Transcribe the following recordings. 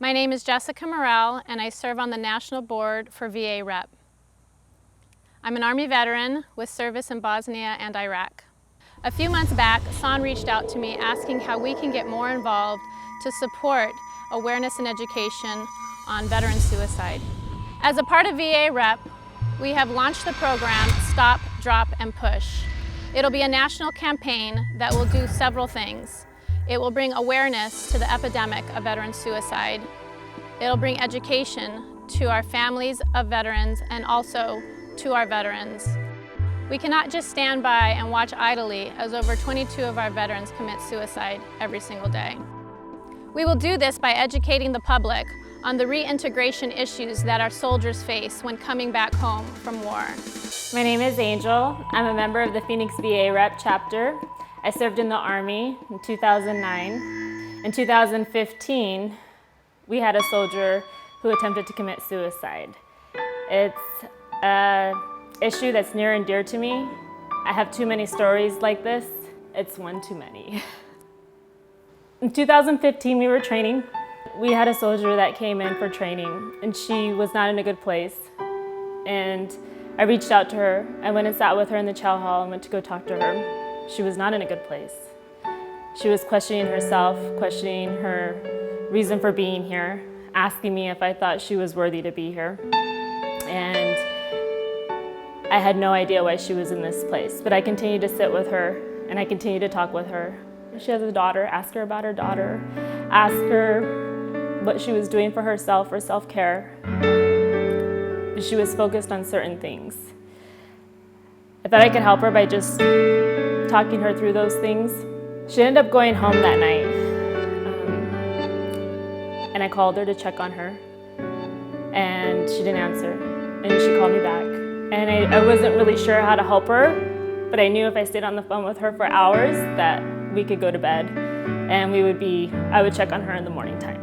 My name is Jessica Morrell, and I serve on the National Board for VAREP. I'm an Army veteran with service in Bosnia and Iraq. A few months back, San reached out to me asking how we can get more involved to support awareness and education on veteran suicide. As a part of VAREP, we have launched the program Stop, Drop, and Push. It'll be a national campaign that will do several things. It will bring awareness to the epidemic of veteran suicide. It'll bring education to our families of veterans and also to our veterans. We cannot just stand by and watch idly as over 22 of our veterans commit suicide every single day. We will do this by educating the public on the reintegration issues that our soldiers face when coming back home from war. My name is Angel. I'm a member of the Phoenix VAREP chapter. I served in the Army in 2009. In 2015, we had a soldier who attempted to commit suicide. It's an issue that's near and dear to me. I have too many stories like this. It's one too many. In 2015, we were training. We had a soldier that came in for training, and she was not in a good place. And I reached out to her. I went and sat with her in the chow hall and went to go talk to her. She was not in a good place. She was questioning herself, questioning her reason for being here, asking me if I thought she was worthy to be here. And I had no idea why she was in this place, but I continued to sit with her and I continued to talk with her. She has a daughter. Ask her about her daughter. Ask her what she was doing for herself or self-care. She was focused on certain things. I thought I could help her by just talking her through those things. She ended up going home that night. And I called her to check on her. And she didn't answer. And she called me back. And I wasn't really sure how to help her, but I knew if I stayed on the phone with her for hours that we could go to bed and I would check on her in the morning time.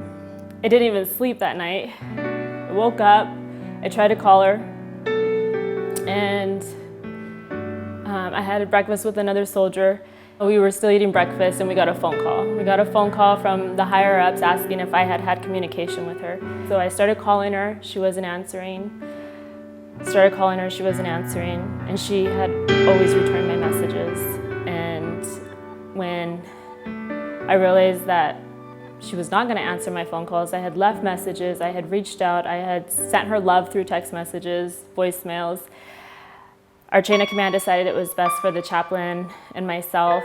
I didn't even sleep that night. I woke up, I tried to call her, and I had breakfast with another soldier. We were still eating breakfast and we got a phone call. We got a phone call from the higher ups asking if I had had communication with her. So I started calling her, she wasn't answering. Started calling her, she wasn't answering, and she had always returned my messages. And when I realized that she was not going to answer my phone calls, I had left messages, I had reached out, I had sent her love through text messages, voicemails. Our chain of command decided it was best for the chaplain and myself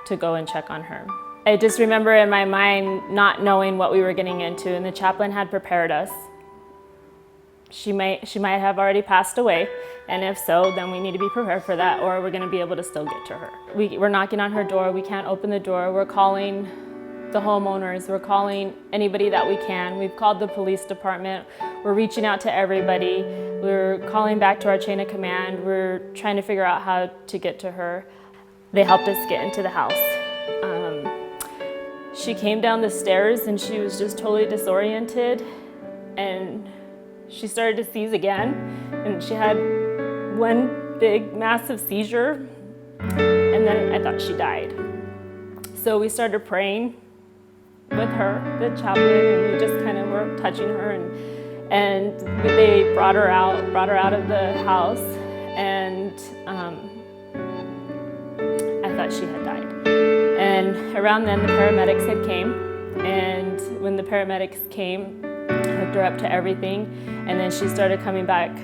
to go and check on her. I just remember in my mind not knowing what we were getting into, and the chaplain had prepared us. She might have already passed away, and if so, then we need to be prepared for that, or we're going to be able to still get to her. We're knocking on her door, we can't open the door, we're calling the homeowners, we're calling anybody that we can. We've called the police department, we're reaching out to everybody, we're calling back to our chain of command, we're trying to figure out how to get to her. They helped us get into the house. She came down the stairs and she was just totally disoriented, and she started to seize again, and she had one big massive seizure, and then I thought she died. So we started praying with her, the chaplain, and we just kind of were touching her, and they brought her out of the house, and I thought she had died. And around then the paramedics had came, and when the paramedics came, hooked her up to everything, and then she started coming back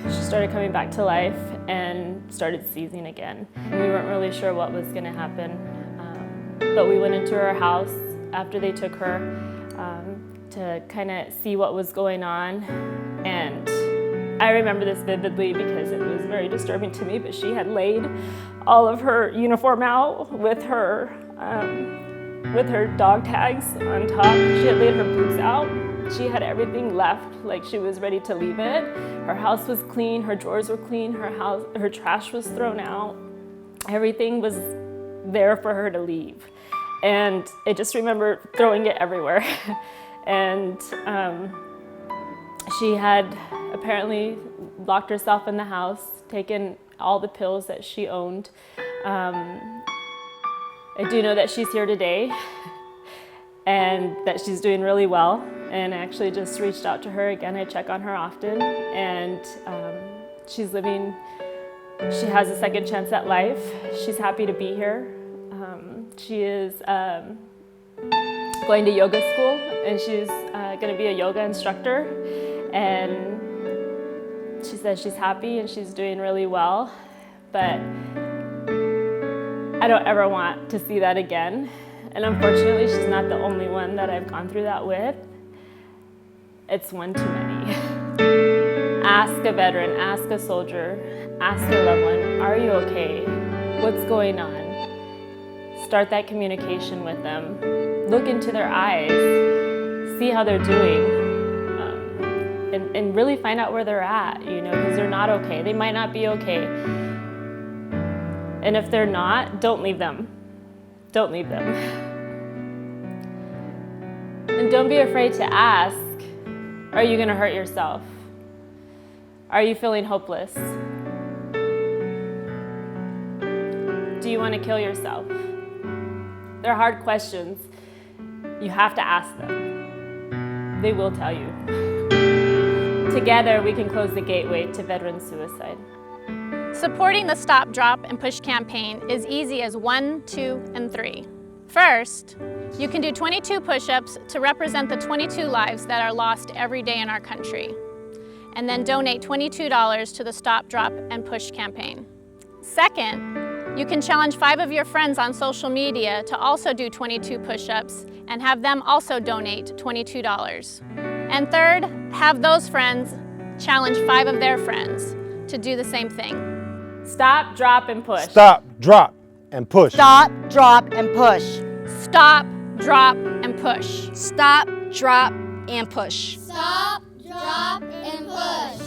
to life and started seizing again. And we weren't really sure what was going to happen, but we went into her house after they took her to kind of see what was going on. And I remember this vividly because it was very disturbing to me, but she had laid all of her uniform out with her dog tags on top. She had laid her boots out. She had everything left, like she was ready to leave it. Her house was clean, her drawers were clean, her trash was thrown out. Everything was there for her to leave. And I just remember throwing it everywhere. And she had apparently locked herself in the house, taken all the pills that she owned. I do know that she's here today and that she's doing really well. And I actually just reached out to her again. I check on her often, and she's living, she has a second chance at life. She's happy to be here. She is going to yoga school, and she's going to be a yoga instructor. And she says she's happy and she's doing really well, but I don't ever want to see that again. And unfortunately, she's not the only one that I've gone through that with. It's one too many. Ask a veteran, ask a soldier, ask a loved one, are you okay? What's going on? Start that communication with them. Look into their eyes, see how they're doing, and really find out where they're at, you know, because they're not okay. They might not be okay. And if they're not, don't leave them. Don't leave them. And don't be afraid to ask, are you going to hurt yourself? Are you feeling hopeless? Do you want to kill yourself? They're hard questions. You have to ask them. They will tell you. Together, we can close the gateway to veteran suicide. Supporting the Stop, Drop, and Push campaign is easy as 1, 2, and 3. First, you can do 22 push-ups to represent the 22 lives that are lost every day in our country, and then donate $22 to the Stop, Drop, and Push campaign. Second, you can challenge 5 of your friends on social media to also do 22 push-ups and have them also donate $22. And third, have those friends challenge 5 of their friends to do the same thing. Stop, drop, and push. Stop, drop, and push. Stop, drop, and push. Stop, drop, and push. Stop, drop, and push. Stop, drop, and push.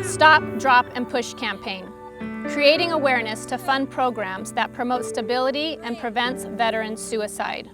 Stop, Drop, and Push campaign. Creating awareness to fund programs that promote stability and prevents veteran suicide.